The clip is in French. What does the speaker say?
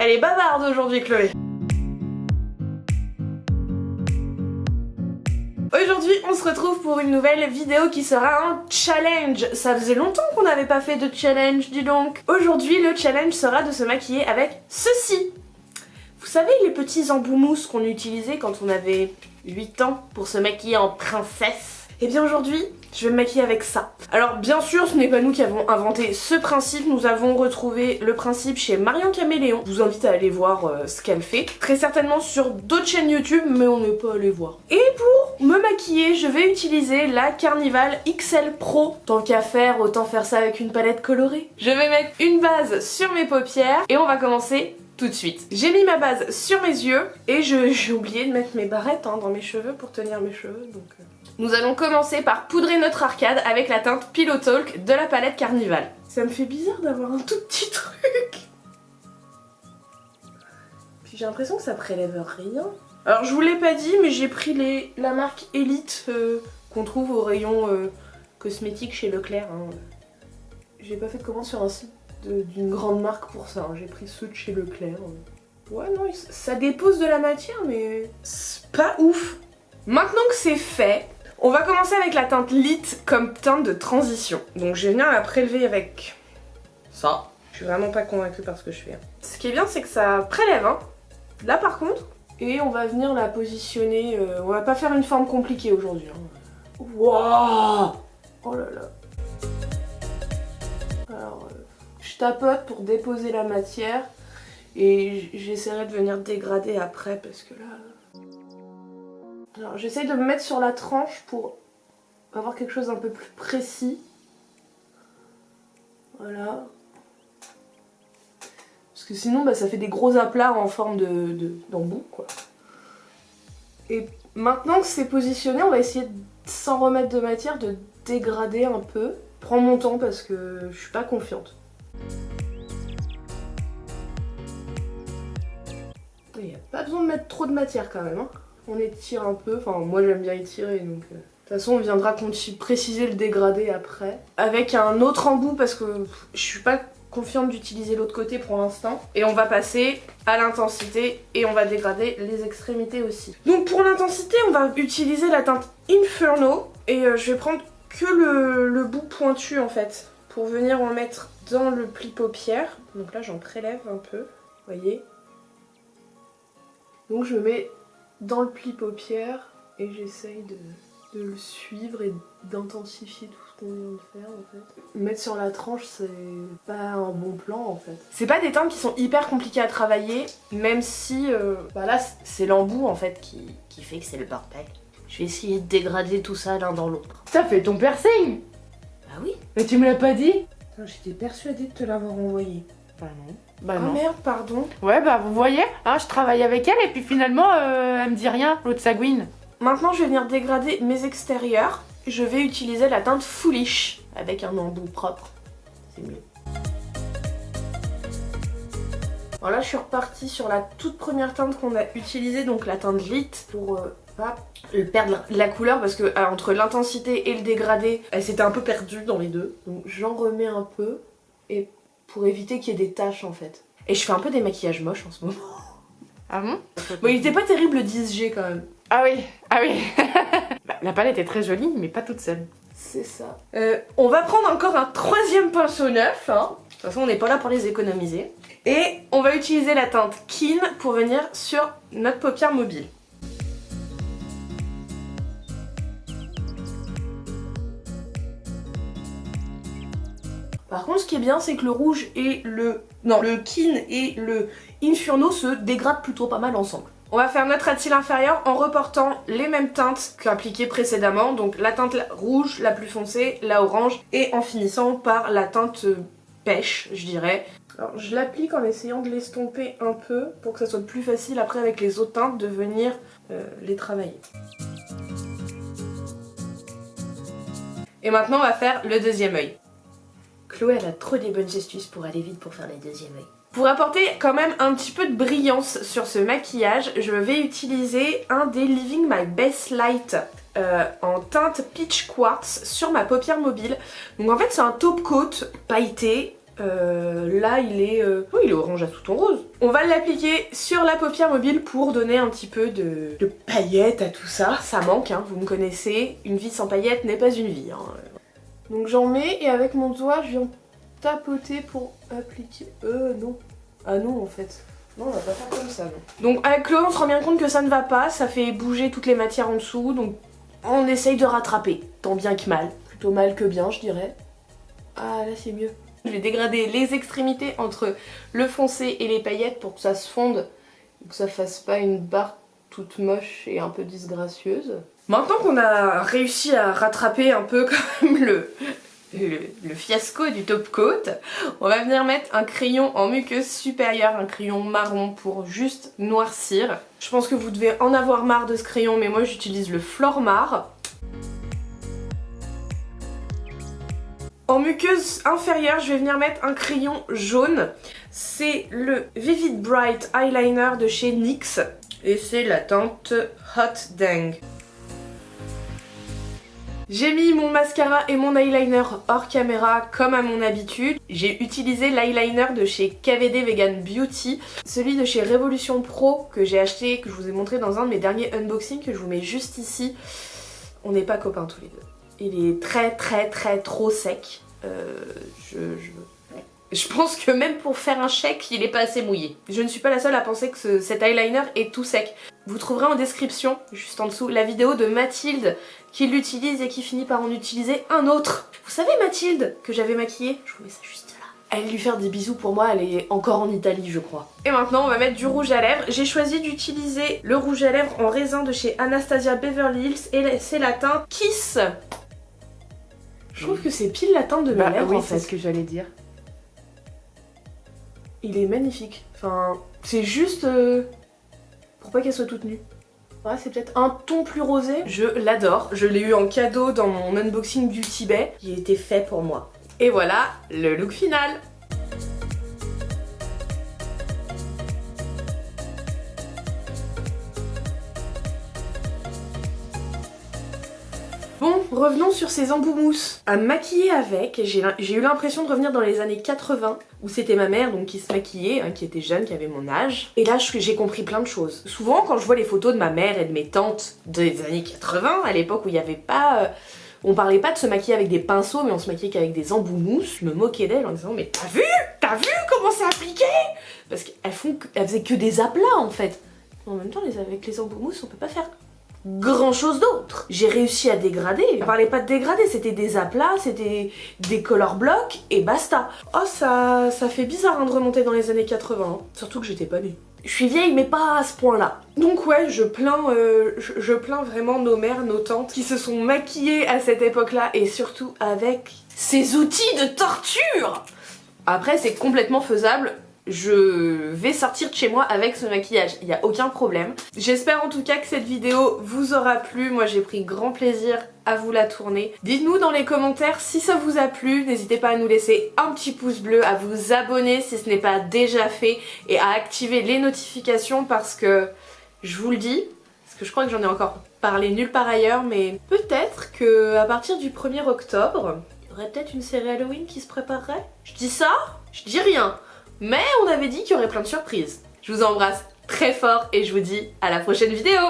Elle est bavarde aujourd'hui, Chloé. Aujourd'hui, on se retrouve pour une nouvelle vidéo qui sera un challenge. Ça faisait longtemps qu'on n'avait pas fait de challenge, dis donc. Aujourd'hui, le challenge sera de se maquiller avec ceci. Vous savez, les petits embouts mousse qu'on utilisait quand on avait 8 ans pour se maquiller en princesse? Et bien aujourd'hui, je vais me maquiller avec ça. Alors bien sûr, ce n'est pas nous qui avons inventé ce principe, nous avons retrouvé le principe chez Marion Caméléon. Je vous invite à aller voir ce qu'elle fait. Très certainement sur d'autres chaînes YouTube, mais on n'est pas allé voir. Et pour me maquiller, je vais utiliser la Carnival XL Pro. Tant qu'à faire, autant faire ça avec une palette colorée. Je vais mettre une base sur mes paupières et on va commencer tout de suite. J'ai mis ma base sur mes yeux et j'ai oublié de mettre mes barrettes dans mes cheveux pour tenir mes cheveux, donc... Nous allons commencer par poudrer notre arcade avec la teinte Pillow Talk de la palette Carnival. Ça me fait bizarre d'avoir un tout petit truc. Puis j'ai l'impression que ça prélève rien. Alors je vous l'ai pas dit, mais j'ai pris la marque Elite qu'on trouve au rayon cosmétique chez Leclerc. J'ai pas fait de commande sur un site d'une grande marque pour ça. J'ai pris ceux de chez Leclerc. Ouais non, ça dépose de la matière, mais c'est pas ouf. Maintenant que c'est fait, on va commencer avec la teinte Lit comme teinte de transition. Donc je vais venir la prélever avec ça. Je suis vraiment pas convaincue par ce que je fais. Ce qui est bien, c'est que ça prélève, là par contre. Et on va venir la positionner, on va pas faire une forme compliquée aujourd'hui. Waouh! Oh là là. Alors, je tapote pour déposer la matière. Et j'essaierai de venir dégrader après parce que là... Alors j'essaye de me mettre sur la tranche pour avoir quelque chose d'un peu plus précis. Voilà. Parce que sinon ça fait des gros aplats en forme d'embout quoi. Et maintenant que c'est positionné, on va essayer sans remettre de matière de dégrader un peu. Je prends mon temps parce que je suis pas confiante. Il n'y a pas besoin de mettre trop de matière quand même. On étire un peu, enfin moi j'aime bien étirer donc... De toute façon on viendra préciser le dégradé après. Avec un autre embout parce que je suis pas confiante d'utiliser l'autre côté pour l'instant. Et on va passer à l'intensité et on va dégrader les extrémités aussi. Donc pour l'intensité on va utiliser la teinte Inferno. Et je vais prendre que le bout pointu en fait. Pour venir en mettre dans le pli paupière. Donc là j'en prélève un peu, vous voyez. Donc je mets dans le pli paupière et j'essaye de le suivre et d'intensifier tout ce qu'on vient de faire en fait. Mettre sur la tranche c'est pas un bon plan en fait. C'est pas des teintes qui sont hyper compliquées à travailler, même si là c'est l'embout en fait qui fait que c'est le bordel. Je vais essayer de dégrader tout ça l'un dans l'autre. Ça fait ton piercing? Bah oui. Mais tu me l'as pas dit? J'étais persuadée de te l'avoir envoyé. Bah non. Bah Ah non. merde, pardon. Ouais bah vous voyez, je travaille avec elle et puis finalement elle me dit rien, l'autre sagouine. Maintenant je vais venir dégrader mes extérieurs. Je vais utiliser la teinte Foolish avec un embout propre. C'est mieux. Alors là je suis repartie sur la toute première teinte qu'on a utilisée, donc la teinte Lit, pour pas perdre la couleur parce que entre l'intensité et le dégradé, elle s'était un peu perdue dans les deux. Donc j'en remets un peu et pour éviter qu'il y ait des taches en fait. Et je fais un peu des maquillages moches en ce moment. Ah bon? Bon il était pas terrible le 10G quand même. Ah oui, ah oui. La palette est très jolie mais pas toute seule. C'est ça. On va prendre encore un troisième pinceau neuf. De toute façon on n'est pas là pour les économiser. Et on va utiliser la teinte Keen pour venir sur notre paupière mobile. Par contre ce qui est bien c'est que le rouge et le Keen et le Inferno se dégradent plutôt pas mal ensemble. On va faire notre cils inférieur en reportant les mêmes teintes qu'appliquées précédemment, donc la teinte rouge, la plus foncée, la orange, et en finissant par la teinte pêche, je dirais. Alors je l'applique en essayant de l'estomper un peu pour que ça soit plus facile après avec les autres teintes de venir les travailler. Et maintenant on va faire le deuxième œil. Chloé elle a trop des bonnes astuces pour aller vite pour faire le deuxième œil. Pour apporter quand même un petit peu de brillance sur ce maquillage, je vais utiliser un des Living My Best Light en teinte Peach Quartz sur ma paupière mobile. Donc en fait c'est un top coat pailleté Là il est orange à tout ton rose. On va l'appliquer sur la paupière mobile pour donner un petit peu de paillettes à tout ça. Ça manque, hein, vous me connaissez, une vie sans paillettes n'est pas une vie. Hein. Donc j'en mets et avec mon doigt je viens tapoter pour appliquer... non. Ah non en fait. Non, on va pas faire comme ça, non. Donc avec l'eau on se rend bien compte que ça ne va pas, ça fait bouger toutes les matières en dessous, donc on essaye de rattraper, tant bien que mal. Plutôt mal que bien je dirais. Ah là c'est mieux. Je vais dégrader les extrémités entre le foncé et les paillettes pour que ça se fonde, que ça fasse pas une barre toute moche et un peu disgracieuse. Maintenant qu'on a réussi à rattraper un peu quand même le fiasco du top coat, on va venir mettre un crayon en muqueuse supérieure, un crayon marron pour juste noircir. Je pense que vous devez en avoir marre de ce crayon, mais moi j'utilise le Flormar. En muqueuse inférieure, je vais venir mettre un crayon jaune. C'est le Vivid Bright Eyeliner de chez NYX. Et c'est la teinte Hot Dang. J'ai mis mon mascara et mon eyeliner hors caméra comme à mon habitude. J'ai utilisé l'eyeliner de chez KVD Vegan Beauty, celui de chez Révolution Pro que j'ai acheté, que je vous ai montré dans un de mes derniers unboxings, que je vous mets juste ici. On n'est pas copains tous les deux. Il est très trop sec. Je pense que même pour faire un chèque, il est pas assez mouillé. Je ne suis pas la seule à penser que cet eyeliner est tout sec. Vous trouverez en description, juste en dessous, la vidéo de Mathilde qui l'utilise et qui finit par en utiliser un autre. Vous savez Mathilde, que j'avais maquillée? Je vous mets ça juste là. Allez lui faire des bisous pour moi, elle est encore en Italie je crois. Et maintenant on va mettre du rouge à lèvres. J'ai choisi d'utiliser le rouge à lèvres en raisin de chez Anastasia Beverly Hills et c'est la teinte Kiss. Je trouve que c'est pile la teinte de mes lèvres oui, en fait. c'est ce que j'allais dire. Il est magnifique. Enfin, c'est juste pour pas qu'elle soit toute nue. Ouais, c'est peut-être un ton plus rosé. Je l'adore. Je l'ai eu en cadeau dans mon unboxing Beauty Bay. Il était fait pour moi. Et voilà le look final. Bon, revenons sur ces embouts mousse. À maquiller avec, j'ai eu l'impression de revenir dans les années 80, où c'était ma mère donc qui se maquillait, hein, qui était jeune, qui avait mon âge. Et là, j'ai compris plein de choses. Souvent, quand je vois les photos de ma mère et de mes tantes des années 80, à l'époque où il n'y avait pas... on parlait pas de se maquiller avec des pinceaux, mais on se maquillait qu'avec des embouts mousse. Je me moquais d'elles en disant, mais t'as vu comment c'est appliqué? Parce qu'elles faisaient que des aplats en fait. En même temps, avec les embouts mousse, on peut pas faire grand chose d'autre. J'ai réussi à dégrader. On parlait pas de dégrader, c'était des aplats, c'était des color blocks et basta. Oh ça fait bizarre hein, de remonter dans les années 80. Hein. Surtout que j'étais pas née. Je suis vieille mais pas à ce point là. Donc ouais, je plains vraiment nos mères, nos tantes qui se sont maquillées à cette époque là et surtout avec ces outils de torture. Après c'est complètement faisable. Je vais sortir de chez moi avec ce maquillage, il n'y a aucun problème. J'espère en tout cas que cette vidéo vous aura plu, moi j'ai pris grand plaisir à vous la tourner. Dites-nous dans les commentaires si ça vous a plu, n'hésitez pas à nous laisser un petit pouce bleu, à vous abonner si ce n'est pas déjà fait et à activer les notifications parce que, je vous le dis, parce que je crois que j'en ai encore parlé nulle part ailleurs, mais peut-être que à partir du 1er octobre, il y aurait peut-être une série Halloween qui se préparerait. Je dis ça, je dis rien. Mais on avait dit qu'il y aurait plein de surprises. Je vous embrasse très fort et je vous dis à la prochaine vidéo.